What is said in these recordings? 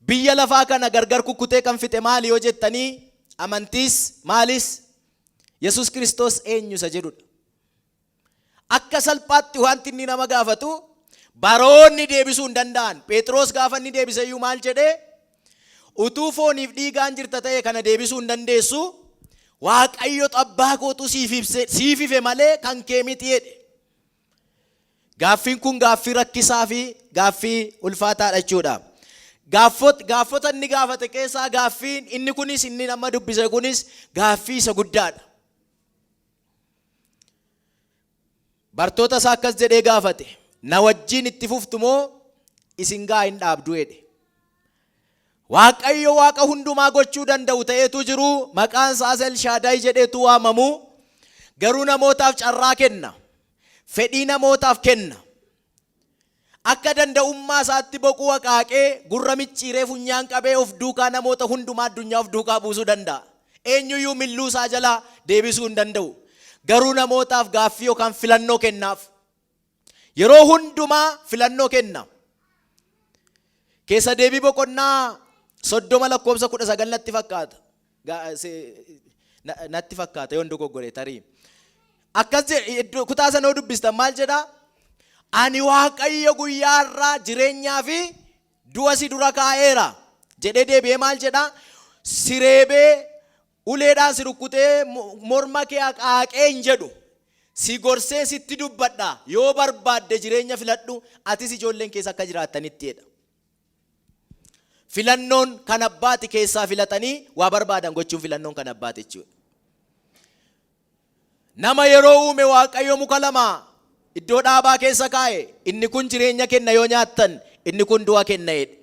biyya lafaa kana gargar kukkutee kan fixe maali yoo jettanii amantiis maalis Yesus Kiristoos eenyu isa jedhudha. Akka salphaatti wanti inni nama gaafatu baroonni deebisuu hin danda'an. Phexros gaafa inni deebise iyyuu maal jedhee utuu fooniif dhiigaan jirta ta'e kana deebisuu hin dandeessu. Waaqayyo abbaa kootu siif ife malee kan kee miti jedhe. Gaaffiin kun gaaffii rakkisaa fi gaaffii ulfaataadha jechuudha. Gaaffota inni gaafate keessaa gaaffiin inni kunis inni nama dubbise kunis gaaffii isa guddaadha. Bartoota isaa akkas jedhee gaafate, na wajjin itti fuftu moo isin gaa hin dhaabdu jedhe. Waaqayyo waaqa hundumaa gochuu danda'u ta'eetu jiru, maqaan isaas Elshaadaay jedheetu waamamu, garuu namootaaf carraa kenna, fedhii namootaaf kenna. Akka danda'ummaa isaatti boquu waqaaqee gurra micciiree funyaan qabee of duukaa namoota hundumaa addunyaa of duukaa buusuu danda'a. Eenyuyyuu milluu isaa jalaa deebisuu hin danda'u. Garuu namootaaf gaaffii yookaan filannoo kennaaf. Yeroo hundumaa filannoo kenna. Keessa deebii boqonnaa 30:19 natti fakkaata. Natti fakkaata yoon dogoggore tarii. Akkas kutaa sana yoo dubbistan maal jedhaa? Ani Waaqayyo guyyaa irraa jireenyaa fi du'a si dura kaa'eera jedhee deebi'ee maal jedhaa? Sireebee uleedhaan si rukkutee morma kee haqaaqee hin jedhu. Si gorsee sitti dubbadha. Yoo barbaadde jireenya filadhu, atis ijoolleen keessa akka jiraattanitti jedha. Filannoon kan abbaati keessaa filatanii waa barbaadan gochuun filannoon kan abbaati jechuudha. Nama yeroo uume Waaqayyo muka lama iddoo dhaabaa keessa kaa'e, inni kun jireenya kenna yoo nyaattan, inni kun du'a kenna jedhe.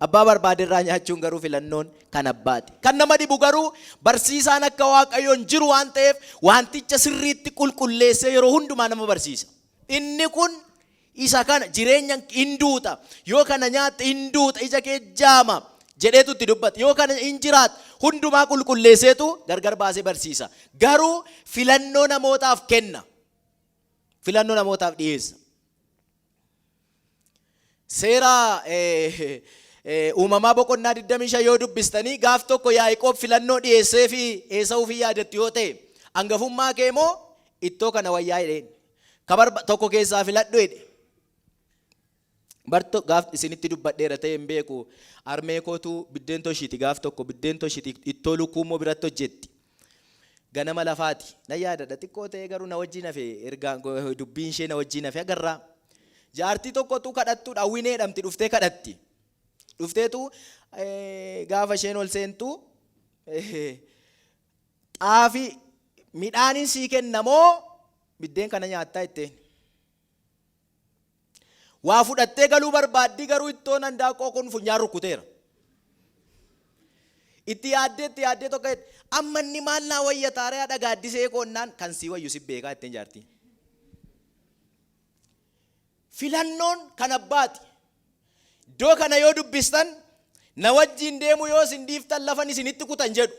Abbaa barbaade irraa nyaachuun garuu filannoon kan abbaati. Kan nama dhibu garuu barsiisaan akka Waaqayyoon jiru waan ta'eef wanticha sirriitti qulqulleessee yeroo hundumaa nama barsiisa. Inni kun isa kana jireenya hin duuta, yoo kana nyaatte hin duuta, ija kee jaama jedheetu itti dubbata. Yoo kana hin jiraat hundumaa qulqulleesseetu gargar baasee barsiisa. Garuu filannoo namootaaf kenna. Filannoo namootaaf dhiyeessa. Seera uumamaa boqonnaa 25 yoo dubbistanii gaaf tokko Yaaqoob filannoo dhiyeessee fi Esaawuf yaadattu yoo ta'e, hangafummaa kee moo ittoo kana wayyaa jedheen. Kabar tokko keessaa filadhu jedhe. Barto gaaf isinitti dubbadheera ta'e hin beeku. Armee kootu biddeen toshiiti gaaf tokko biddeen toshiiti ittoo lukkuu immoo biratti hojjetti. Ganama lafaati. Na yaadadha xiqqoo ta'e garuu na wajjin hafe ergaa dubbiin ishee na wajjin hafe agarraa. Jaartii tokkotu kadhattu dhawwinee dhamti dhuftee kadhatti. Dhufteetu gaafa isheen ol seentu xaafii midhaaniin sii kennamoo biddeen kana nyaattaa jetteen. Waa fudhattee galuu barbaaddi garuu ittoon handaaqoo kun funyaan rukkuteera. Itti yaaddee tokko amma inni maal naa wayya taaree haadha gaaddisee koonnaan kan sii wayyu si beekaa ittiin jaartii. Filannoon kan abbaati. Iddoo kana yoo dubbistan na wajjin deemu yoo isin dhiiftan lafan isinitti kutan jedhu.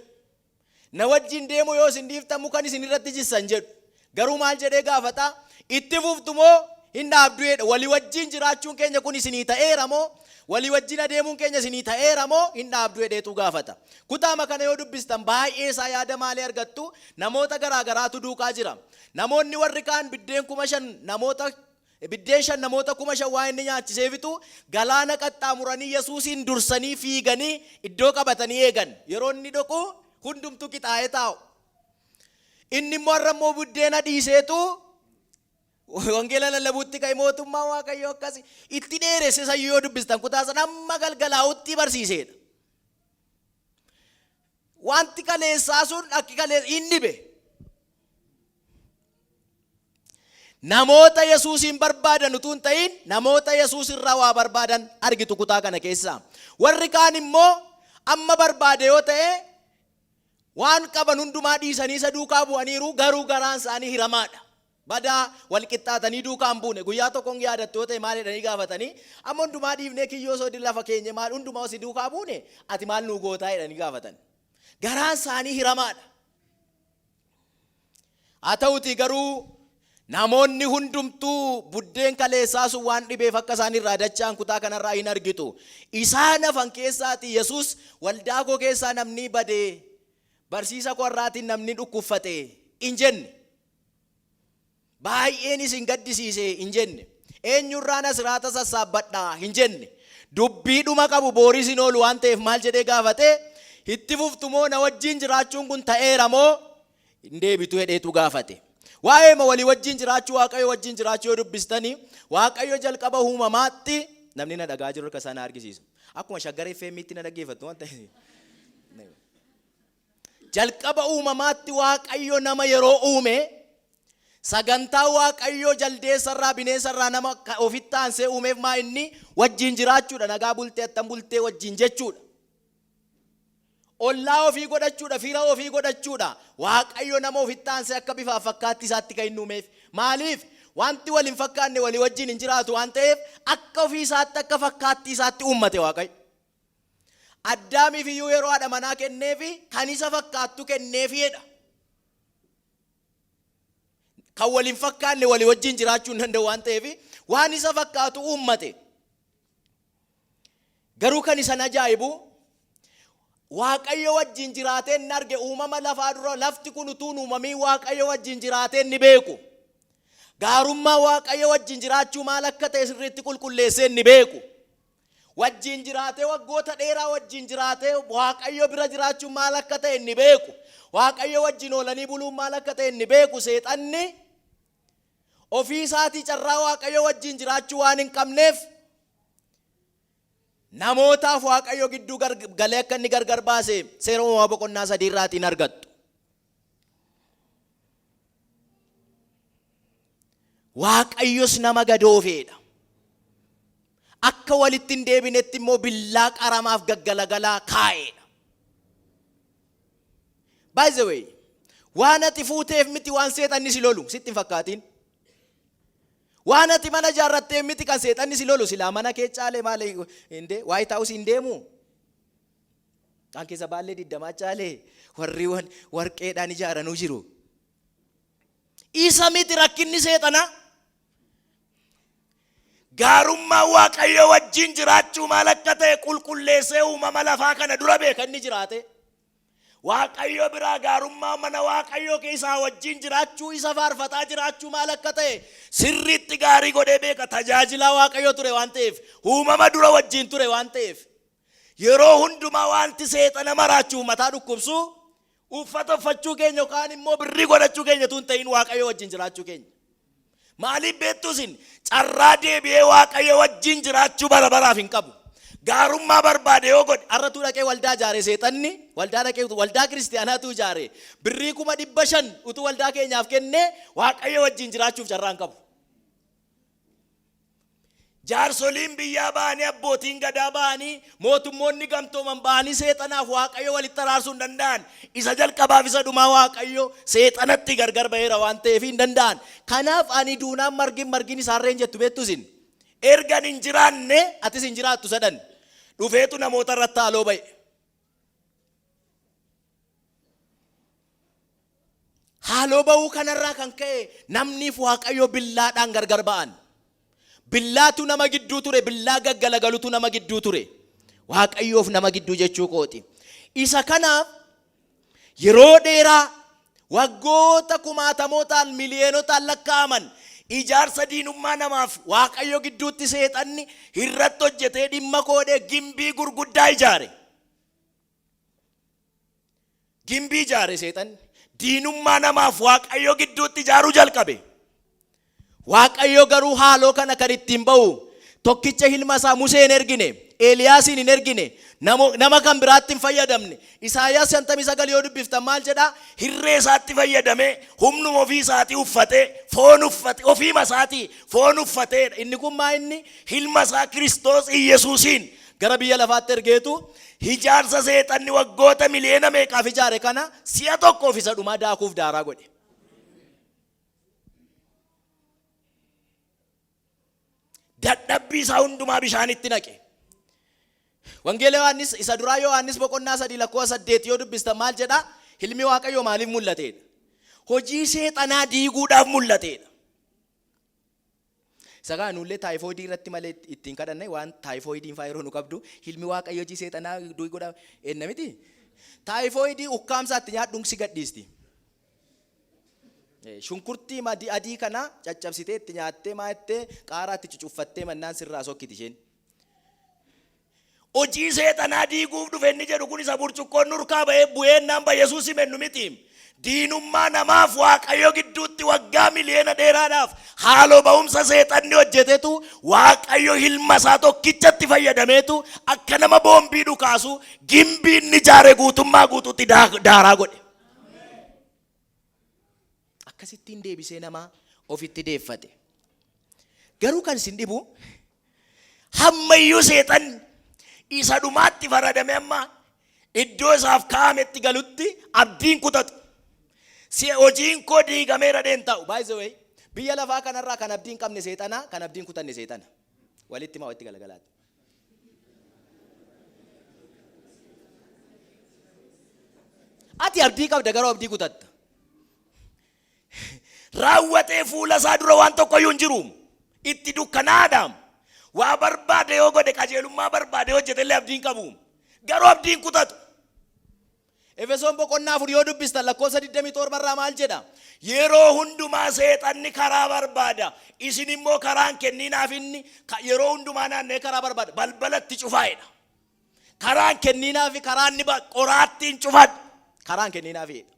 Na wajjin deemu yoo isin dhiiftan mukan isin irratti jissan jedhu. Garuu maal jedhee gaafata? Itti fuftu moo hin dhaabdu jedha. Walii wajjin jiraachuun keenya kun isinii ta'eera moo? Walii wajjin adeemuun keenya isinii ta'eera moo hin dhaabdu jedheetu gaafata. Kutaama kana yoo dubbistan baay'ee isaa yaada maalii argattu? Namoota garaagaraatu duukaa jira. Namoonni warri kaan biddeen 5,000 namoota 5,000 waa inni nyaachiseefitu galaana qaxxaamuranii Yesuusin dursanii fiiganii iddoo qabatanii eegan. Yeroo inni dhaqu hundumtu qixaa'ee taa'u. Inni immoo har'a immoo buddeena dhiiseetu wangeela lallabuutti ka'e mootummaa Waaqayyoo akkasii itti dheeresse sayyuu yoo dubbistan kutaa sana amma galgalaa'utti barsiiseedha. Wanti kaleessaa sun akki kaleessa hin dhibe. Namoota Yesuusin barbaadan utuu hin ta'in namoota Yesuus irraa waa barbaadan argitu kutaa kana keessaa. Warri kaan immoo amma barbaade yoo ta'e waan qaban hundumaa dhiisanii isa duukaa bu'aniiru garuu garaan isaanii hiramaadha. Badaa wal qixxaatanii duukaa hin buune. Guyyaa tokkoon yaadattu yoo ta'e maal jedhanii gaafatanii amma hundumaa dhiifnee kiyyoo soodii lafa keenya maal hundumaa si duukaa buune ati maal nuu gootaa jedhanii gaafatan. Garaan isaanii hiramaadha. Haa ta'uutii garuu namoonni hundumtuu buddeen kaleessaa sun waan dhibeef akka isaan irraa dachaan kutaa kanarraa hin argitu. Isaan hafan keessaati Yesuus waldaa koo keessaa namni badee barsiisa koo irraatiin namni dhukkubfate hin jenne. Baay'een isin gaddisiise hin jenne. Eenyurraan asiraata sassaabbadhaa hin jenne. Dubbiidhuma qabu booris hin oolu waan ta'eef maal jedhee gaafate, itti fuftumoo na wajjin jiraachuun kun ta'eera moo hin deebitu hedheetu gaafate. Waa'ee ma walii wajjin jiraachuu Waaqayyo wajjin jiraachuu yoo dubbistanii Waaqayyo jalqaba uumamaatti namni na dhagaa jiru akka isaan argisiisu. Akkuma shaggaree feemiitti na dhaggeeffattu waan ta'eef. Jalqaba uumamaatti Waaqayyo nama yeroo uume sagantaa Waaqayyo jaldeessarraa bineensarraa nama ofitti aansee uumeef maa inni wajjin jiraachuudha. Nagaa bultee attan bultee wajjin jechuudha. Ollaa ofii godhachuudha, fira ofii godhachuudha. Waaqayyo nama ofitti aansee akka bifaaf fakkaatti isaatti kan inni uumeef. Maaliif? Wanti waliin fakkaanne walii wajjin hin jiraatu waan ta'eef akka ofii isaatti akka fakkaatti isaatti uummate Waaqayyo. Addaamiif iyyuu yeroo haadha manaa kenneefi kan isa fakkaattu kenneefidha. Kan waliin fakkaanne walii wajjin jiraachuu hin danda'u waan ta'eef waan isa fakkaatu uummate. Garuu kan isa ajaa'ibu Waaqayyo wajjin jiraatee hin arge uumama lafaa dura lafti kun utuu uumamii Waaqayyo wajjin jiraatee ni beeku. Gaarummaa Waaqayyo wajjin jiraachuu maal akka ta'e sirriitti qulqulleessee ni beeku. Wajjin jiraatee waggoota dheeraa wajjin jiraatee Waaqayyo bira jiraachuun maal akka ta'e ni beeku. Waaqayyo wajjin oolanii buluun maal akka ta'e ni beeku. Seexanni ofii isaatii carraa Waaqayyo wajjin jiraachuu waan hin qabneef namootaaf Waaqayyo gidduu galee akka inni gargar baase seera uumamaa boqonnaa 3 irraatiin argattu. Waaqayyos nama gadoofeedha. Akka walitti hin deebinetti immoo billaa qaramaaf gaggalagalaa kaa'eedha. By the way, waan ati fuuteef miti waan seexanni si lolu sitti hin fakkaatiin. Waan ati mana jaarrattee miti kan seexanni si lolu silaa mana kee caalee maal inde White House hin deemu. Kan keessa baallee 20 caalee warri warqeedhaan ijaaranuu jiru. Isa miti rakkinni seexana. Gaarummaa Waaqayyo wajjin jiraachuu maal akka ta'e qulqulleessee uumama lafaa kana dura beeka inni jiraate. Waaqayyo biraa gaarummaa mana Waaqayyo keessaa wajjin jiraachuu isa faarfataa jiraachuu maal akka ta'e sirriitti gaarii godhee beeka. Tajaajilaa Waaqayyo ture waan ta'eef uumama dura wajjin ture waan ta'eef yeroo hundumaa wanti seexana maraachuu mataa dhukkubsu uffata uffachuu keenya yookaan immoo birrii godhachuu keenya tun ta'in Waaqayyo wajjin jiraachuu keenya. Maaliif beektusin carraa deebi'ee Waaqayyo wajjin jiraachuu bara baraaf hin qabu. Gaarummaa barbaade yoo godhe arratu dhaqee waldaa ijaare seexanni waldaa dhaqee waldaa kiristaanaatu ijaare birrii 500 utuu waldaa keenyaaf kenne Waaqayyo wajjin jiraachuuf carraa hin qabu. Jaarsoliin biyyaa ba'anii abbootiin gadaa ba'anii mootummoonni gamtooman ba'anii seexanaaf Waaqayyo walitti araarsuu hin danda'an. Isa jalqabaaf isa dhumaa Waaqayyo seexanatti gargar ba'eera waan ta'eef hin danda'an. Kanaaf ani duunaan margin isaarreen jettu beektusin ergan hin jiraanne atis hin jiraattu sadan dhufeetu namoota irratti haaloo ba'e. Haaloo ba'uu kanarraa kan ka'e namniif Waaqayyo billaadhaan gargar ba'an. Billaatu nama gidduu ture, billaa gaggalagalutu nama gidduu ture. Waaqayyoof nama gidduu jechuu kooti. Isa kanaaf yeroo dheeraa waggoota kumaatamootaan miliyonotaan lakkaa'aman ijaarsa diinummaa namaaf Waaqayyo gidduutti seexanni irratti hojjetee dhimma koodhee gimbii gurguddaa ijaare. Gimbii ijaare seexanni diinummaa namaaf Waaqayyo gidduutti ijaaruu jalqabe. Waaqayyo garuu haaloo kana kan ittiin ba'u tokkicha ilma isaa Museen ergine, Eeliyaasin hin ergine, nama kan biraatti hin fayyadamne. Isaayyaas 59 yoo dubbiftan maal jedha? Hirree isaatti fayyadame humnuma ofii isaatii uffatee foon uffate ofiima isaatii foon uffatee inni kun maa inni ilma isaa Kiristoos Iyesuusiin gara biyya lafaatti ergeetu ijaarsa seexanni waggoota miliyoona meeqaaf ijaare kana si'a tokkoof isa dhumaa daakuuf daaraa godhe. Dadhabbii isaa hundumaa bishaanitti naqe. Wangeela Yohaannis isa duraa Yohaannis boqonnaa 3:8 yoo dubbistan maal jedha? Ilmi Waaqayyoo maaliif mul'ateedha? Hojii seexanaa diiguudhaaf mul'ateedha. Sagaa nullee taayifoodii irratti malee ittiin kadhanne waan taayifoodiin faayiroo nu qabdu hilmi waaqayyo hojii seexanaa du'i godha enna miti. Taayifoodii ukkaamsaatti nyaadhuun si gadhiisti. Shunkurtii adii kana caccabsitee itti nyaattee maattee qaaraatti cucuffattee mannaan sirraa sokkiti isheen. Hojii seexanaa diiguuf dhufe inni jedhu kun isa burcuqqoon nurkaa ba'ee bu'eennaan ba Yesuus himennu miti. Diinummaa namaaf waaqayyo gidduutti waggaa miliyoona dheeraadhaaf haaloo ba'umsa seexanni hojjetetu waaqayyo ilma isaa tokkichatti fayyadameetu akka nama boombii dhukaasu gimbiin ni ijaare guutummaa guutuutti daaraa godhe. Akkasittiin deebisee nama ofitti deeffate. Garuu kan isin dhibu hammayyuu seexan isa dhumaatti faradame amma iddoo isaaf kaa'ametti galutti abdiin kutatu. Si hojiin koo diigameera deen ta'u. By the way, biyya lafaa kanarraa kan abdiin qabne seexana, kan abdiin kutanne seexana. Walitti maa walitti galagalaati. Ati abdii qabda garuu abdii kutatta. Raawwatee fuula isaa dura waan tokkoyyuu hin jiru. Itti dukkanaadhaam. Waa barbaade yoo godhe qajeelummaa barbaade hojjetellee abdiin qabu. Garuu abdiin kutatu. Efesoon boqonnaa 4 yoo dubbistan lakkoofsa 27 irraa maal jedha? Yeroo hundumaa seexanni karaa barbaada. Isin immoo karaan kenninaaf inni yeroo hundumaa naannee karaa barbaada. Balbalatti cufaa'edha. Karaan kenninaaf karaan ni qoraattiin cufadha. Karaan kenninaafidha.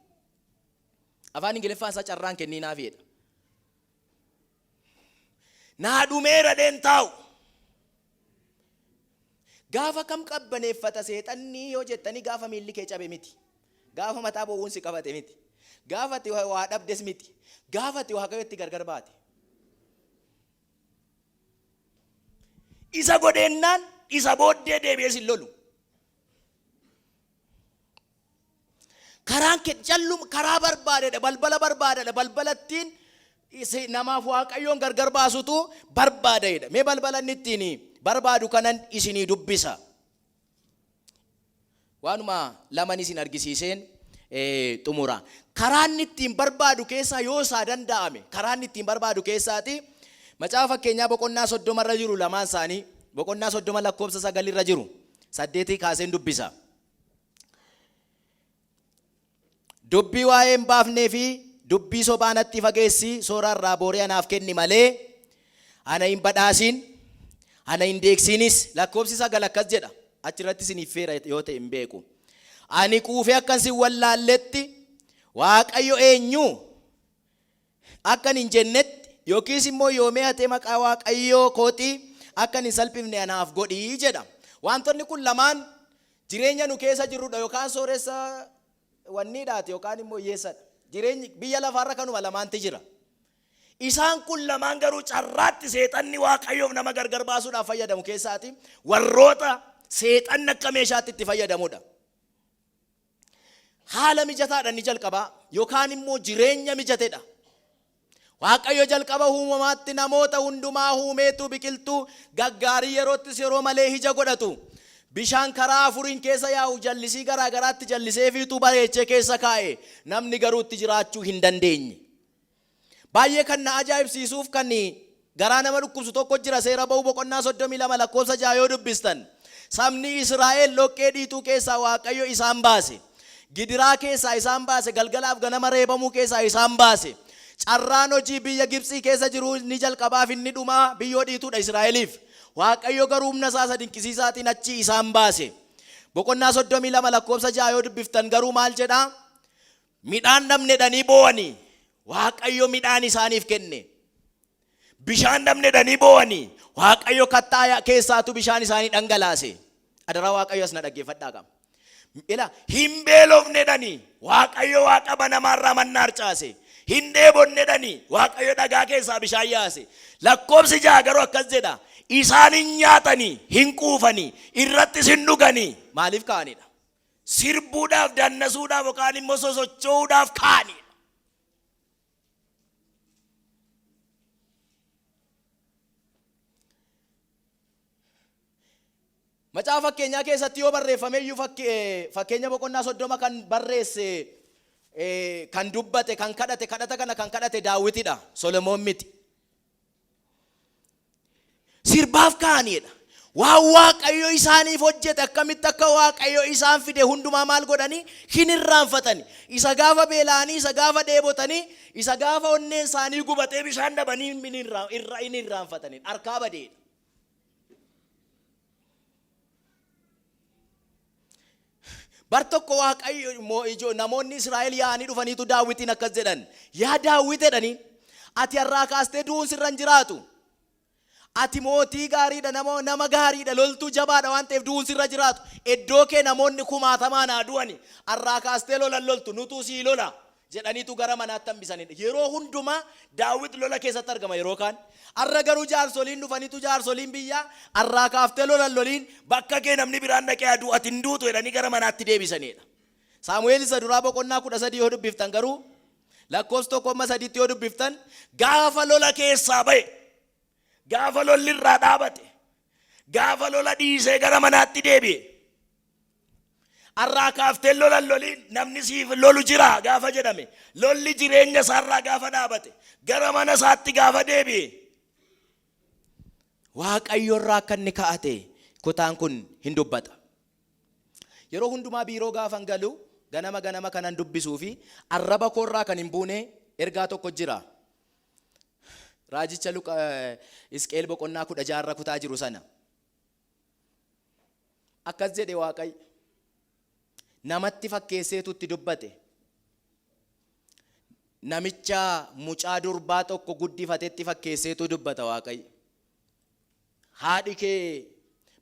Afaan Ingiliffaan isaa carraan kenninaafidha. Naa dhumeera deen taa'u. Gaafa kam qabbaneeffata seexanni yoo jettanii gaafa miilli kee cabe miti. Gaafa mataa boowwuun si qabate miti. Gaafa ati waa dhabdes miti. Gaafa ati waaqayyotti gargar baate. Isa godheennaan isa booddee deebi'ee sin lolu. Karaan callum karaa barbaadedha, balbala barbaadedha, balbalattiin namaaf waaqayyoon gargar baasutu barbaadedha. Mee balbala inni ittiin barbaadu kanan isinii dubbisa. Waanuma laman isin argisiiseen xumura. Karaan ittiin barbaadu keessaa yoo isaa danda'ame, karaan ittiin barbaadu keessaati macaafa fakkeenyaa boqonnaa 30 irra jiru lamaan isaanii, boqonnaa 30 lakkoofsa 9 irra jiru 8 kaaseen dubbisa. Dubbii waa'ee hin baafnee fi dubbii sobaa natti fageessi soorarraa booree anaaf kenni malee ana hin badhaasin, ana hin deeksinis. Lakkoofsi 9 akkas jedha. Achirratti isiniif feera yoo ta'e hin beeku. Ani quufee akkan sin wallaalletti waaqayyo eenyu akkan hin jennetti yookiis immoo yoomee hatee maqaa waaqayyoo kootii akkan hin salphifne anaaf godhii jedha. Wantoonni kun lamaan jireenya nu keessa jirrudha yookaan sooressa wanniidhaati yookaan immoo hiyyeessadha. Jireenyi biyya lafaarra kanuma lamaanti jira. Isaan kun lamaan garuu carraatti seexanni waaqayyoof nama gargar baasuudhaaf fayyadamu keessaati warroota seexanni akka meeshaatti itti fayyadamudha. Haala mijataadha ni jalqaba yookaan immoo jireenya mijatedha. Waaqayyo jalqaba uumamaatti namoota hundumaa uumeetu biqiltuu gaggaarii yeroottis yeroo malee ija godhatu. Bishaan karaa afuriin keessa yaa'u jallisii garaa garaatti jallisee fiitu bareechee keessa kaa'e. Namni garuu itti jiraachuu hin dandeenye. Baay'ee kan na ajaa'ibsiisuuf kan garaa nama dhukkubsu tokko jira. Seera ba'uu boqonnaa 32 lakkoofsa 6 yoo dubbistan. Sabni Israa'el loqqee dhiituu keessaa waaqayyo isaan baase. Gidiraa keessaa isaan baase. Galgalaaf ganama reebamuu keessaa isaan baase. Carraan hojii biyya Gibxii keessa jiru ni jalqabaaf inni dhumaa biyyoo dhiituudha Israa'eliif. Waaqayyo garuu humna isaa dinqisiisaatiin achi isaan baase. Boqonnaa 32 lakkoofsa 6 yoo dubbiftan garuu maal jedha? Midhaan dhabnedhanii boo'anii. Waaqayyo midhaan isaaniif kenne. Bishaan dhabnedhanii boo'anii. Waaqayyo kattaa keessaatu bishaan isaanii dhangalaase. Adaraa waaqayyo as na dhaggeeffadhaa qaba. Ila hin beelofnedhanii. Waaqayyo waaqa banamaarraa mannaa harcaase. Hin dheebonnedhanii. Waaqayyo dhagaa keessaa bishaan yaase. Lakkoofsi 6 garuu akkas jedha. Isaan hin nyaatanii, hin quufanii, irrattis hin dhuganii. Maaliif kaanidha? Sirbuudhaaf, dannasuudhaaf yookaan immoo sosocho'uudhaaf kaanidha. Macaafa fakkeenyaa keessatti yoo barreeffame iyyuu fakkeenya boqonnaa 30 kan barreesse kan dubbate kan kadhate kadhata kana kan kadhate Daawitidha, Solomoon miti. sirbaaf kaa'aniidha. Waan Waaqayyo isaaniif hojjete akkamitti akka Waaqayyo isaan fide hundumaa maal godhanii hin irraanfatani. Isa gaafa beela'anii, isa gaafa dheebotanii, isa gaafa onneen isaanii gubatee bishaan dhabanii hin irraanfatani. Harkaa badeedha. Bar tokko Waaqayyo namoonni Israa'el yaa'anii dhufaniitu Daawitiin akkas jedhan. Yaa Daawit jedhanii, ati har'aa kaastee du'uun sirra hin jiraatu. Ati mootii gaariidha, nama gaariidha, loltuu jabaadha waan ta'eef du'uun sirra jiraatu. Iddoo kee namoonni kumaatamaan haa du'ani. Har'aa kaastee lolan loltu nutuu sii lola jedhaniitu gara manaatti hambisanidha. Yeroo hundumaa Daawit lola keessatti argama yeroo kaan. Har'a garuu jaarsoliin dhufaniitu jaarsoliin biyyaa har'aa kaaftee lolan loliin bakka kee namni biraan dhaqee aduu ati hin duutu jedhanii gara manaatti deebisanidha. Saamu'eel isa duraa boqonnaa 13 yoo dubbiftan garuu lakkoofsa 1:3 yoo dubbiftan gaafa lola keessaa ba'e. Gaafa lolli irraa dhaabate, gaafa lola dhiisee gara manaatti deebi'e. Har'aa kaaftee lolan loliin namni siif lolu jira gaafa jedhame, lolli jireenya isaarraa gaafa dhaabate, gara mana isaatti gaafa deebi'e. Waaqayyo irraa akka inni ka'ate kutaan kun hin dubbata. Yeroo hundumaa biiroo gaafan galu ganama kanan dubbisuu fi arraba koorraa kan hin buune ergaa tokko jira. Raajicha Hisqeel boqonnaa 16 kutaa jiru sana. Akkas jedhe Waaqayyo. Namatti fakkeesseetutti dubbate. Namicha mucaa durbaa tokko guddifatetti fakkeesseetu dubbata Waaqayyo. Haadhi kee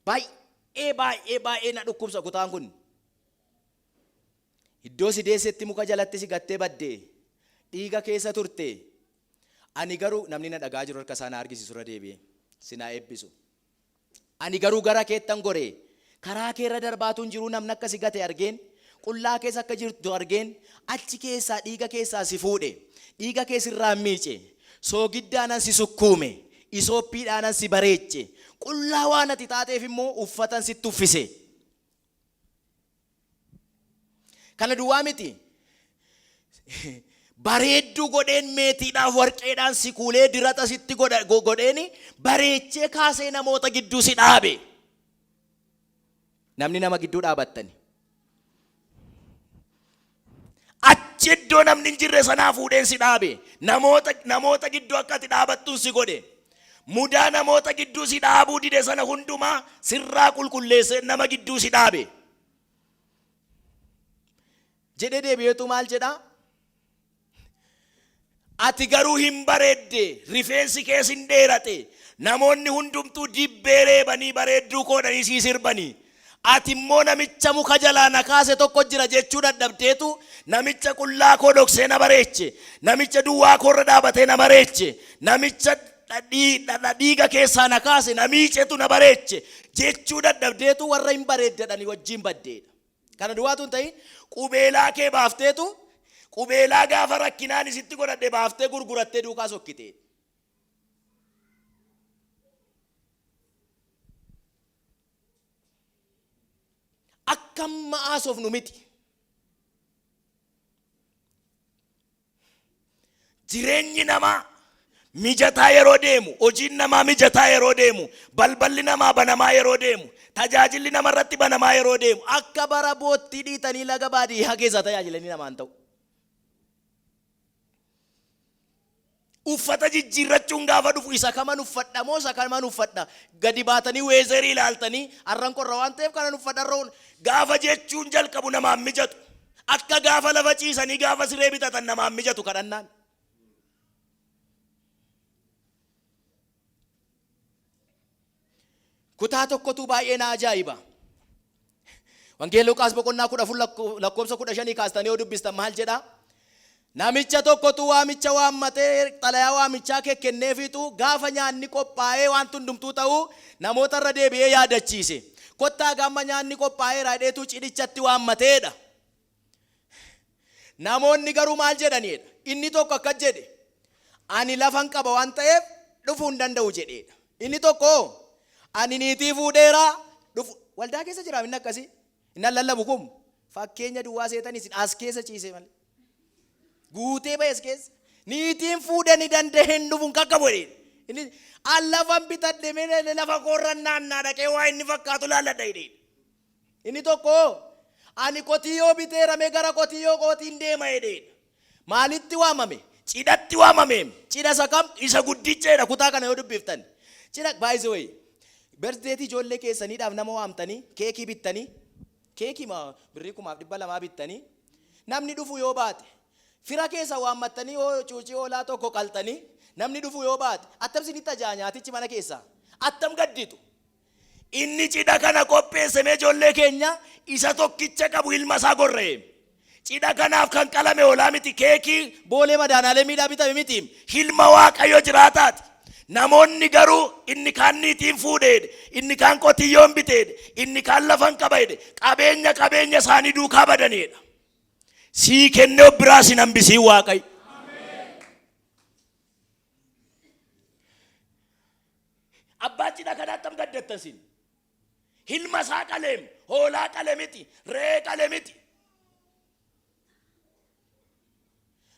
baay'ee na dhukkubsa kutaan kun. Iddoo si deessetti muka jalatti si gattee baddee dhiiga keessa turte. Ani garuu namni na dhagaa jiru harka isaa na argisiisu irra deebi'ee sinaa eebbisu. Ani garuu gara keettan goree karaa kee irra darbaatuun jiru namni akka si gate argeen qullaa keessa akka jirtu argeen achi keessaa dhiiga keessaa si fuudhe dhiiga keessirraa miice soogiddaanan si sukkuume isooppiidhaanan si bareeche qullaa waan ati taateef immoo uffatan si tuffise. Kana duwwaa miti. Bareedduu godheen meetiidhaaf warqeedhaan si kuulee dirata sitti godheeni bareechee kaasee namoota gidduu si dhaabe. Namni nama gidduu dhaabattani. Achi iddoo namni hin jirre sanaa fuudheen si dhaabe. Namoota gidduu akka ati dhaabattuun si godhe. Mudaa namoota gidduu si dhaabuu dide sana hundumaa sirraa qulqulleessee nama gidduu si dhaabe. Jedhee deebi'eetu maal jedhaa? Ati garuu hin bareedde, rifeensi kees hin dheerate, namoonni hundumtuu dibbee reebanii bareedduu koodhanii sii sirbanii. Ati immoo namicha muka jalaa na kaase tokko jira jechuu dadhabdeetu namicha qullaa koo dhoksee na bareeche, namicha duwwaa koorra dhaabatee na bareeche, namicha dhiiga keessaa na kaase na miicetu na bareeche jechuu dadhabdeetu warra hin bareeddadhanii wajjin baddeedha. Kana duwwaatu hin ta'in qubeelaa kee baafteetu qubeelaa gaafa rakkinaan isitti godhadhe baaftee gurgurattee duukaa sokkite. Akkam ma'aasof nu miti. Jireenyi namaa mijataa yeroo deemu, hojiin namaa mijataa yeroo deemu, balballi namaa banamaa yeroo deemu, tajaajilli nama irratti banamaa yeroo deemu, akka bara boottii dhiitanii laga baadiyyaa keessa tajaajilanii namaan ta'u. Uffata jijjiirrachuun gaafa dhufu isa kaman uffadha moo isa kaman uffadha gadi baatanii weezerii ilaaltanii arran qorra waan ta'eef kanan uffadha roon gaafa jechuun jalqabu namaan mijatu akka gaafa lafa ciisanii gaafa siree bitatan namaan mijatu kadhannaan. Kutaa tokkotu baay'ee na ajaa'iba. Wangeela Luqaas boqonnaa 14 lakkoofsa 15 kaastanii yoo dubbistan maal jedhaa? Namicha tokkotu waamicha waammatee xalayaa waamichaa kenneefitu gaafa nyaanni qophaa'ee waan hundumtuu ta'uu namoota irra deebi'ee yaadachiise. Kottaa gaafa nyaanni qophaa'ee raadheetu cidhichatti waammateedha. Namoonni garuu maal jedhaniidha? Inni tokko akkas jedhe, ani lafan qaba waan ta'eef dhufuu hin danda'u jedheedha. Inni tokko ani niitii fuudheera dhufu waldaa keessa jira inni akkasii. Inni lallabu kun fakkeenya duwwaa seetanis as keessa ciise malee. Guutee bayes keessa niitiin fuudhanii danda'een dhufuun kakka bodhe Inni allafan bitadde mee lafa qorrannaan naa dhaqee waa inni fakkaatu laalladha hidhiidha. Inni tokko ani qotiyyoo biteera mee gara qotiyyoo kootiin deema hidhiidha. Maalitti waamame? Cidhatti waamame. Cidha isa kam? Isa guddichaadha kutaa kana yoo dubbiftan. Cidha by the way birthday ijoollee keessaniidhaaf nama waamtanii keekii bittanii keekii birrii 200 bittanii namni dhufu yoo baate fira keessa waammattanii yoo cuucii hoolaa tokko qaltanii namni dhufu yoo baate attam isinitti ajaa nyaatichi mana keessa attam gadditu. Inni cidha kana qopheesse mee ijoollee keenya isa tokkicha qabu ilma isaa gorra'e. Cidha kanaaf kan qalame hoolaa miti keekii boolee madaanaalee miidhaa bitame miti ilma Waaqayyo jiraataati. Namoonni garuu inni kaan niitiin fuudheedhe, inni kaan qotiyyoon biteedhe, inni kaan lafan qabaedhe, qabeenya isaanii duukaa badaneedha. Sii kennee biraa sin hambisii Waaqayyo. Abbaa cidha kanaatti am gaddattansin. Ilma isaa qaleem, hoolaa qalemiti, re'ee qalemiti.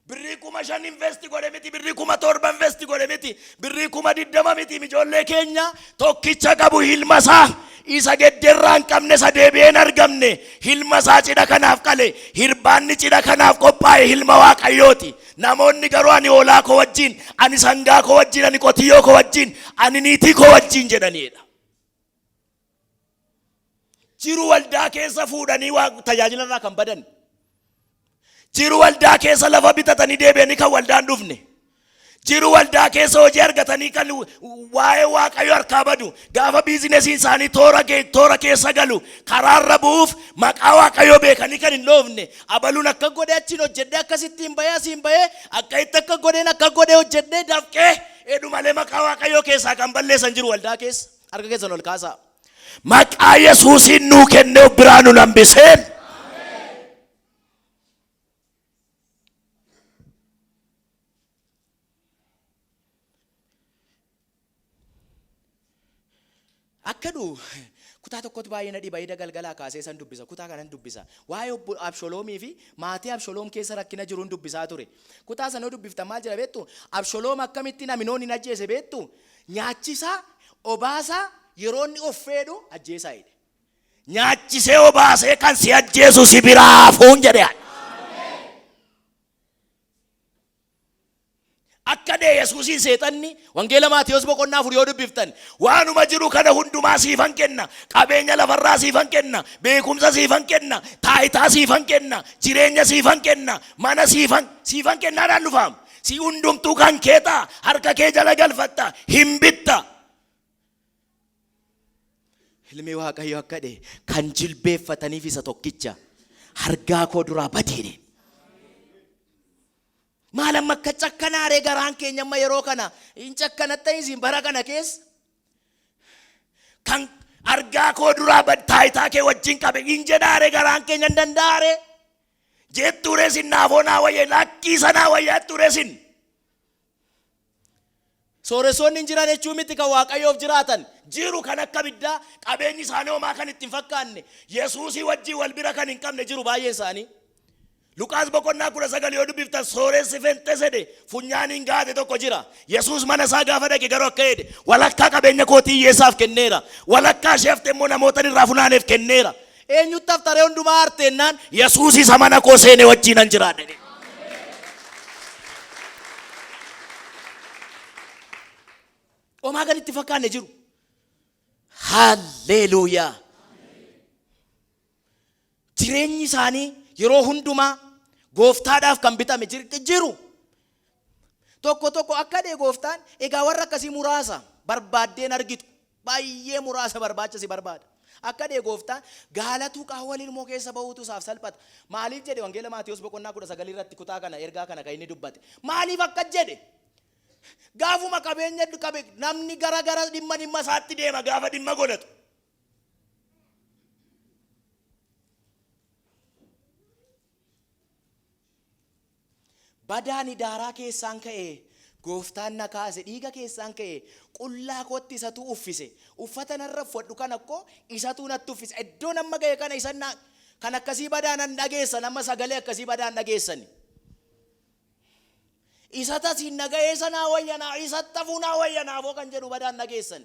Birrii 5,000 investi godhe miti, birrii 7,000 investi godhe miti, birrii 20,000 miti. Ijoollee keenya tokkicha qabu ilma isaa isa gedderraa hin qabne isa deebi'ee hin argamne ilma isaa cidha kanaaf qale. Hirbaanni cidha kanaaf qophaa'e ilma Waaqayyooti. Namoonni garuu ani hoolaa koo wajjin, ani sangaa koo wajjin, ani qotiyyoo koo wajjin, ani niitii koo wajjin jedhaniidha. Jiru waldaa keessa fuudhanii tajaajila irraa kan badan. Jiru waldaa keessa lafa bitatanii deebi'anii kan waldaan dhufne. Jiru waldaa keessa hojii argatanii kan waa'ee Waaqayyo harkaa badu. Gaafa biizinesiin isaanii toora keessa galu karaarra bu'uuf maqaa Waaqayyo beekanii kan hin dhoofne. Abaluun akka godhee achiin hojjedhee akkasitti hin bahee asiin bahee akka itti akka godheen akka godhee hojjedhee dafqee eduu malee maqaa Waaqayyo keessaa kan balleessan jiru waldaa keessa. Harka keessan ol kaasaa. Maqaa Yesuusiin nuu kennee biraa nu hambiseen. Akkadu kutaa tokkotti baay'ee na dhiba ida galgalaa kaasee san dubbisa kutaa kanan dubbisa waa'ee Absholoomii fi maatii Absholoom keessa rakkina jiruun dubbisaa ture. Kutaa sana dubbiftan maal jira beektu? Absholoom akkamitti naminoonni hin ajjeese beektu? Nyaachisaa obaasaa yeroo inni of fedhu ajjeesaa jedhe. Nyaachisee obaasee kan si ajjeesu si biraa fuun jedhe. Akkade Yesuusin seexanni wangeela Maatiyos boqonnaa 4 yoo dubbiftan waanuma jiru kana hundumaa siifan kenna, qabeenya lafarraa siifan kenna, beekumsa siifan kenna, taayitaa siifan kenna, jireenya siifan kenna, mana siifan kennaadhaan dhufaam. Si hundumtuu kan keetaa harka kee jala galfatta hin bitta. Ilmi Waaqayyo akkade kan jilbeeffataniif isa tokkicha hargaa koo duraa badeedhe. Maalam akka cakkanaaree garaan keenya amma yeroo kana hin cakkanatta isin bara kana keessa kan argaa koo duraa taayitaa kee wajjin qabe hin jedhaare garaan keenya hin danda'aare jettuure sin naafoo naa wayye lakkii sanaa wayyaa jettuure sin sooressoonni hin jiran jechuu miti kan Waaqayyoof jiraatan jiru kan akka biddaa qabeenyi isaanii homaa kan ittiin fakkaanne Yesuusii wajjin wal bira kan hin qabne jiru baay'een isaanii. Lukaas boqonnaa 19 yoo dubbiftan sooressi fentesede funyaaniin gaate tokko jira. Yesuus mana isaa gaafa dhaqe garuu akka jedhe walakkaa qabeenya kootii hiyyeessaaf kenneera, walakkaa ishee hafte immoo namoota irraa funaaneef kenneera. Eenyutti haftaree hundumaa harteennaan Yesuus isa mana koo seene wajjin an jiraadhe. Homaa kan itti fakkaanne jiru. Halleluuyaa. Jireenyi isaanii yeroo hundumaa gooftaadhaaf kan bitame jiru. Tokko akka dee gooftaan egaa warra akkasii muraasa barbaaddeen argitu. Baay'ee muraasa barbaachisi barbaada. Akka dee gooftaan gaalatuu qaawwa ilmoo keessa bahuutu isaaf salphata. Maaliif jedhe wangeela Maatiyos boqonnaa 19 irratti kutaa kana ergaa kana kan inni dubbate. Maaliif akka jedhe? Gaafuma qabeenya namni gara dhimma isaatti deema gaafa dhimma godhatu. Badaani daaraa keessaan ka'e gooftaan na kaase dhiiga keessaan ka'e qullaa kootti isatu uffise uffata narra fudhu kan akko isatu natti uffise iddoo namma ga'e kana isan kan akkasii badaanan dhageessan amma sagalee akkasii badaan dhageessani Isata siin nagahee sanaa wayyanaa isatti hafuunaa wayyanaafoo kan jedhu badaan nageessan.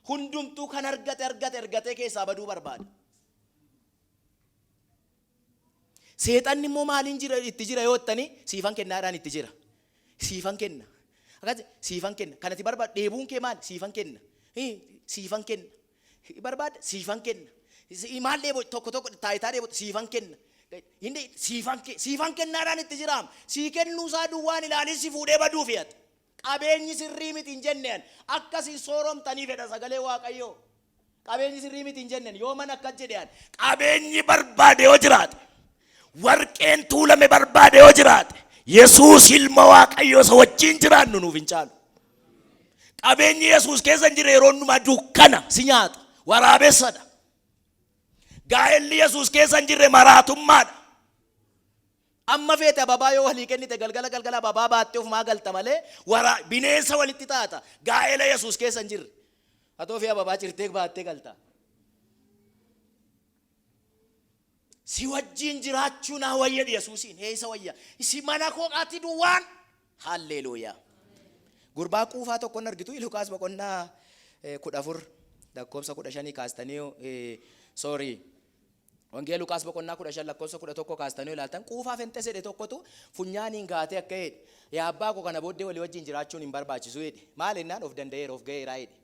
Hundumtuu kan argate keessaa baduu barbaada. Seexanni immoo maaliin itti jira yoo jettanii siifan kennaadhaan itti jira. Siifan kenna. Akkas siifan kenna. Kanatti barbaada dheebuun kee maali? Siifan kenna. Siifan kenna. Barbaada siifan kenna. Maal dheeboo tokko taayitaa dheeboo siifan kenna. Hindi siifan kennaadhaan itti jiraam. Sii kennuusaa duwwaan ilaalis si fuudhee baduu fiyata. Qabeenyi sirrii miti hin jenneen akkasiin sooromtanii fedha sagalee Waaqayyoo. Qabeenyi sirrii miti hin jenneen yoo mana akkas jedhean qabeenyi barbaade yoo jiraate warqeen tuulame barbaade yoo jiraate Yesuus ilma Waaqayyoo isa wajjin jiraannu nuuf hin caalu. Qabeenyi Yesuus keessa hin jire yeroo hundumaa dukkana si nyaata waraabessadha. Gaa'elli Yesuus keessa hin jirre maraatummaadha. Amma feete ababaa yoo walii kennite galgala ababaa baattee ofumaa galta malee bineensa walitti taata. Gaa'ela Yesuus keessa hin jirre. Atoo fi ababaa cirtee baattee galta. Si wajjin jiraachuu naa wayya Yesuusiin isa wayya. Si mana kooqaatti duwwaan. Halleluuyaa. Gurbaa quufaa tokkon argitu Luqaas boqonnaa 14 lakkoofsa 15 kaastanii Wangeela Luqaas boqonnaa 15 lakkoofsa 11 kaastanii ilaaltan quufaa fente sedhe tokkotu funyaaniin gaatee akka jedhe yaa abbaa koo kana booddee walii wajjin jiraachuun hin barbaachisu jedhe. Maal ennaan of danda'eera of ga'eeraa jedhe.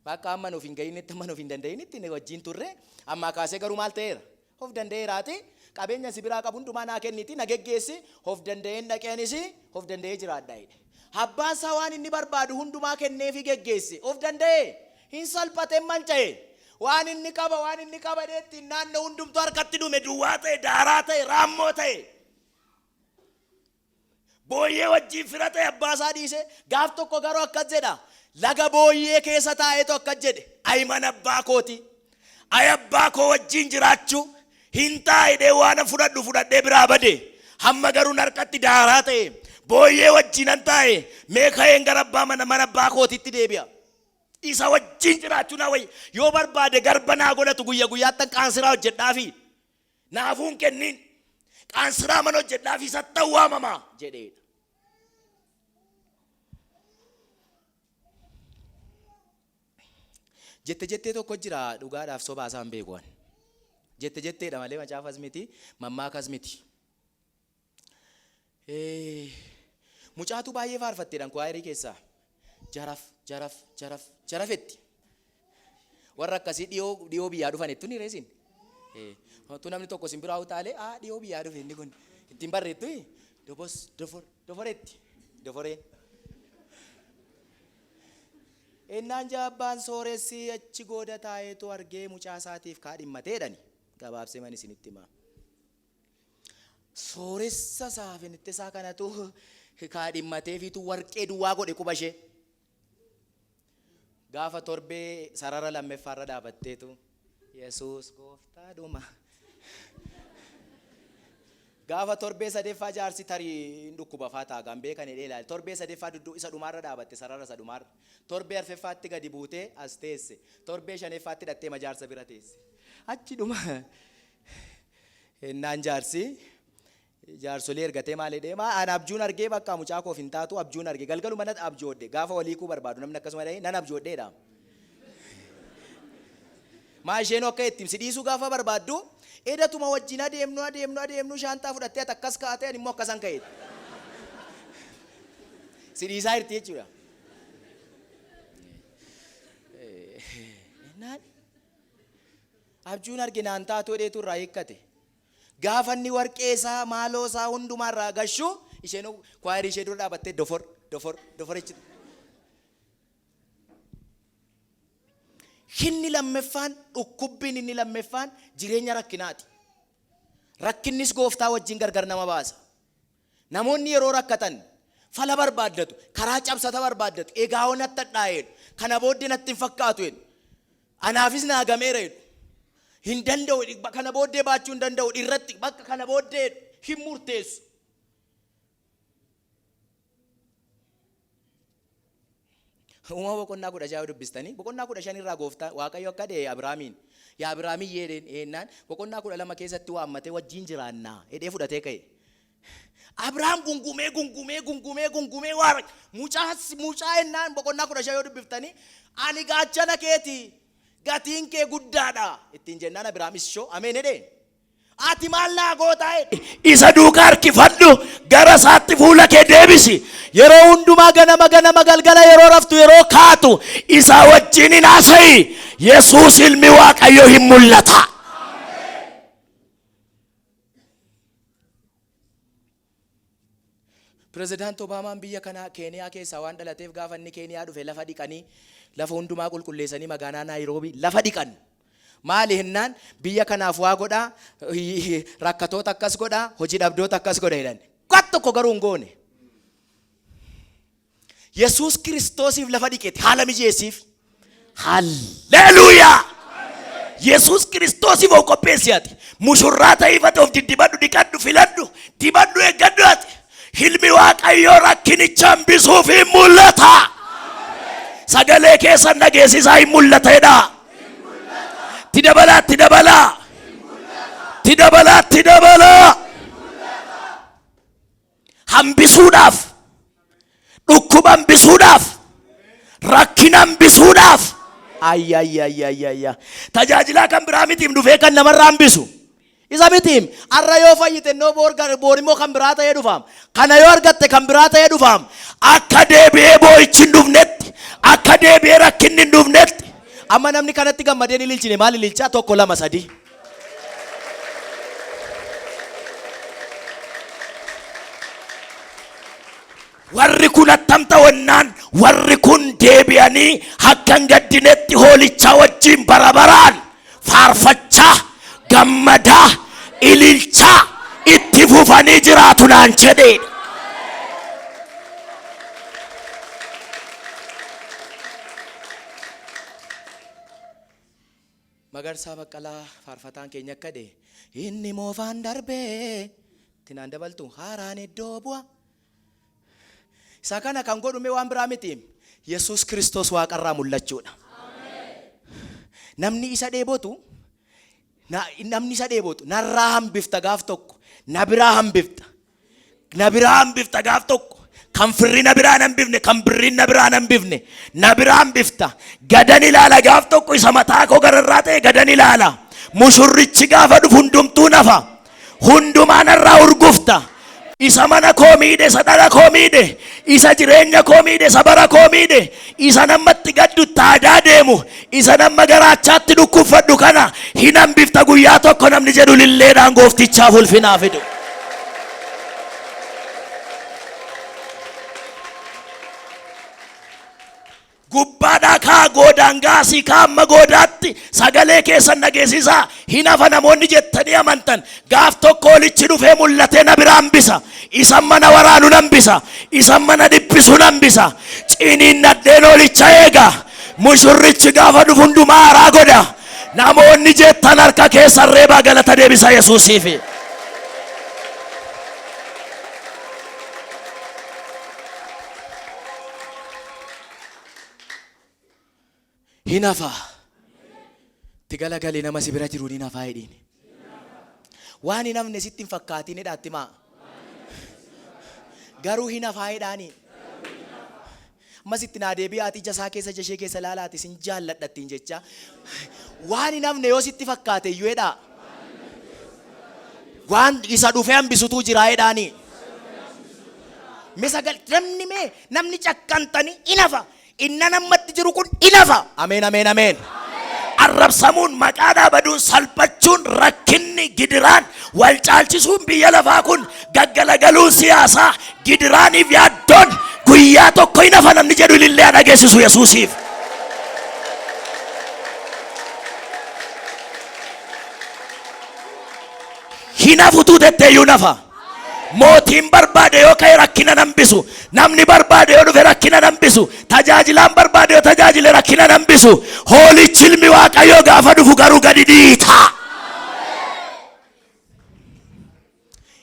Bakka amma of hin ga'inetti amma of hin danda'initti inni wajjin turre amma kaasee garuu maal ta'eera? Of danda'eeraati qabeenya si biraa qabu hundumaa naa kenniti na geggeessi of danda'een dhaqeenis of danda'ee jiraadhaa jedhe. Abbaan isaa waan inni barbaadu hundumaa kenneefi geggeesse of danda'ee hin salphateen manca'e. Waan inni qaba deetti naannoo hundumtuu harkatti dhume duwwaa ta'e daaraa ta'e raammoo ta'e booyyee wajjin fira ta'e abbaa isaa dhiise gaaf tokko garuu akkas jedha laga booyyee keessa taa'eetu akkas jedhe ayi mana abbaa kooti ayi abbaa koo wajjin jiraachuu hin taa'edhee waan fudhadhee biraa bade hamma garuu harkatti daaraa ta'e booyyee wajjin an taa'e mee ka'een gara abbaa mana abbaa kootitti deebi'a. Isa wajjin jiraachuu naa wayya yoo barbaade garba naa godhatu guyyaatti qaansiraa hojjedhaafi naafuun kennin qaansiraa mana hojjedhaafi isatti waamamaa jedheedha. Jettee tokko jira dhugaadhaaf sobaa isaan beekuwan. Jetteedha malee macaafas miti mammaakas miti. Mucaatu baay'ee faarfatteedhaan kwaayirii keessaa. Jarafetti warra akkasii dhiyoo biyyaa dhufanettu ni reesin. Tu namni tokko simbiraa utaalee dhiyoo biyyaa dhufe inni kun ittiin barreettu doforee. Ennaan jaabbaan sooressi achi gooda taa'eetu argee mucaa isaatiif kaadhimmateedhani gabaabsee man isinitti himaa. Sooressa saafinitti isaa kanatu kaadhimmateefitu warqee duwwaa godhe qubashee. Gaafa torbee sarara lammeffaarra dhaabatteetu Yesuus gooftaadhuma. Gaafa torbee sadeeffaa jaarsi tarii dhukkuba faataa gambee kan hidhee ilaale torbee sadeeffaa isa dhumaarra dhaabatte sarara isa dhumaarra torbee arfeffaatti gadi buutee as teesse torbee shaneffaatti dhattee majaarsa bira teesse achi dhuma ennaan jaarsolee ergatee maal deema an abjuun argee bakka mucaa koof hin taatu abjuun argee galgaluma nat abjoodde gaafa waliikuu barbaadu namni akkasuma dhahee nan abjooddeedha. Maa isheen akka ittiin si dhiisuu gaafa barbaaddu edatuma wajjin adeemnu shaantaa fudhattee akkas kaatee immoo akkasan ka'eeti. Si dhiisaa jirti jechuudha. Abjuun arginaan taatoo dheetu irraa hiikkate. Gaafanni warqee isaa maaloo isaa hundumarraa gashu isheen kwaayirii ishee dura dhaabattee dofor jechuudha. Hinni lammeffaan dhukkubbiin inni lammeffaan jireenya rakkinaati. Rakkinnis gooftaa wajjin gargar nama baasa. Namoonni yeroo rakkatan fala barbaaddatu karaa cabsata barbaaddatu egaa natti dhadhaa'eedhu kana booddee natti hin fakkaatu jedhu anaafis naa gameera jedhu. Hin danda'u kana booddee baachuu hin danda'u irratti bakka kana booddee hin murteessu. Uumama boqonnaa 16 dubbistanii boqonnaa 15 irraa gooftaa Waaqayyo akka dhee Abrahaamiin yaa Abrahaamii yeedheen eennaan boqonnaa 12 keessatti waammatee wajjin jiraannaa jedhee fudhatee ka'e. Abrahaam gungumee waar mucaa ennaan boqonnaa 10 yoo dubbiftanii ani gaachana keeti gatiin kee guddaadha ittiin jennaan Abrahaamis shoo ameen jedhe. Ati maal naa goota isa duukaa harkifadhu gara isaatti fuula kee deebisi. Yeroo hundumaa ganama galgala yeroo raftu yeroo kaatu isa wajjin hin haasa'i. Yesuus ilmi Waaqayyoo hin mul'ata. Pirezidaanti Obaamaan biyya kana Keeniyaa keessaa waan dhalateef gaafa inni Keeniyaa dhufe lafa dhiqanii lafa hundumaa qulqulleessanii magaalaa Naayiroobii lafa dhiqan. Maali hennaan biyya kanaaf waa godhaa rakkatoota akkas godhaa hojii dhabdoota akkas godha jedhan. Gat tokko garuu hin goone. Yesuus Kiristoosiif lafa dhiqeeti haala mijeessiif. Halleluuyaa. Yesuus Kiristoosiif of qopheessiyaati. Mushurraa ta'ifate of diddibadhu dhiqadhu filadhu dibadhu eeggadhu ati. Ilmi Waaqayyoo rakkinicha hambisuuf hin mul'ata. Sagalee keessan dhageessisaa hin mul'ata jedhaa. Tidabala. Hambisuudhaaf, dhukkuba hambisuudhaaf, rakkina hambisuudhaaf. Tajaajilaa kan biraa mitiim dhufee kan namarraa hambisu. Isa mitiim arra yoo fayyite noo boorimoo kan biraa ta'ee dhufaam. Kana yoo argatte kan biraa ta'ee dhufaam. Akka deebi'ee boo'ichi hin dhufnetti, akka deebi'ee rakkinni hin dhufnetti. Amma namni kanatti gammadeen ililchine maal ililchaa tokko lama sadi. Warri kun attamta wannaan warri kun deebi'anii hakkan gaddinetti hoolichaa wajjin barabaraan faarfachaa gammadaa ililchaa itti fufanii jiraatu naan jedhe. Magarsaa Baqqalaa faarfataan keenya akka dhe inni moofaan darbee tinaan dabaltu haaraan iddoo bu'a. Isa kana kan godhume waan biraa miti. Yesuus Kiristoos waaqarraa mul'achuudha. Namni isa dheebotu narraa hambifta gaaf tokko na biraa hambifta gaaf tokko. Kan firri na biraan hambifne kan birriin na biraan hambifne na biraan hambifta. Gadan ilaala gaaf tokko isa mataa koo gararraa ta'e gadan ilaala. Mushurrichi gaafa dhufu hundumtuu nafa. Hundumaa narraa urgufta. Isa mana koo miidhe, isa dhala koo miidhe, isa jireenya koo miidhe, isa bara koo miidhe, isa namatti gaddu taadaa deemu, isa nama garaachaatti dhukkubfadhu kana hin hambifta guyyaa tokko namni jedhu lilleedhaan gooftichaaf ulfinaa fidu. Gubbaadhaa kaa goodaan gaasii kaa amma goodaatti sagalee keessan dhageessisaa hin hafa namoonni jettanii amantan gaaf tokko olichi dhufee mul'atee na biraa hambisa. Isan mana waraanu hambisa. Isan mana dhiphisu hambisa. Ciniin nadheen olicha eega. Mushurrichi gaafa dhufu hundumaa haaraa godha. Namoonni jettan harka keessan reebaa galata deebisa Yesuusiif. Hinafa. Tigala gali nama si bira jiru hinafa jedhini. Waan hin hafne sitti hin fakkaatin jedhaatti maa. Garuu hinafa jedhaani. Amma sitti naa deebi'aati ija isaa keessa jashee keessa laalaati sin jaalladhattiin jecha. Waan hin hafne yoo sitti fakkaate iyyuu jedhaa. Waan isa dhufee hambisutu jira jedhaani. Namni cakkantanii hinafa. Inna namatti jiru kun hinafa. Ameen. Arrabsamuun maqaadhaa baduun salphachuun rakkinni gidiraan wal caalchisuun biyya lafaa kun gaggalagaluun siyaasaa gidiraaniif yaaddoon guyyaa tokko hinafa namni jedhu ilillee dhageessisu Yesuusiif. Hinafutu tetteeyyuu nafa. Mootiin barbaade yoo ka'e rakkina nambisu. Namni barbaade yoo dhufe rakkina nambisu. Tajaajilaan barbaade yoo tajaajile rakkina nambisu. Hoolichi ilmi Waaqayyoo gaafa dhufu garuu gadi dhiita.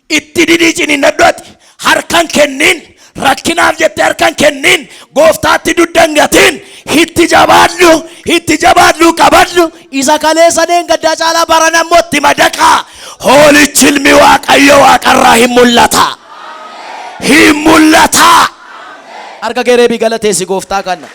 Itti didii ciniinnadhooti. Harkan kenniin rakkinaaf jette harkan kenniin gooftaatti duddangatiin itti jabaadhu qabadhu isa kalee sadeen gaddaa caalaa baran ammoo itti madaqaa. Hoolichi ilmi Waaqayyoo waaqarraa hin mul'ata. himullata. Harka keetii galateessi gooftaa kana.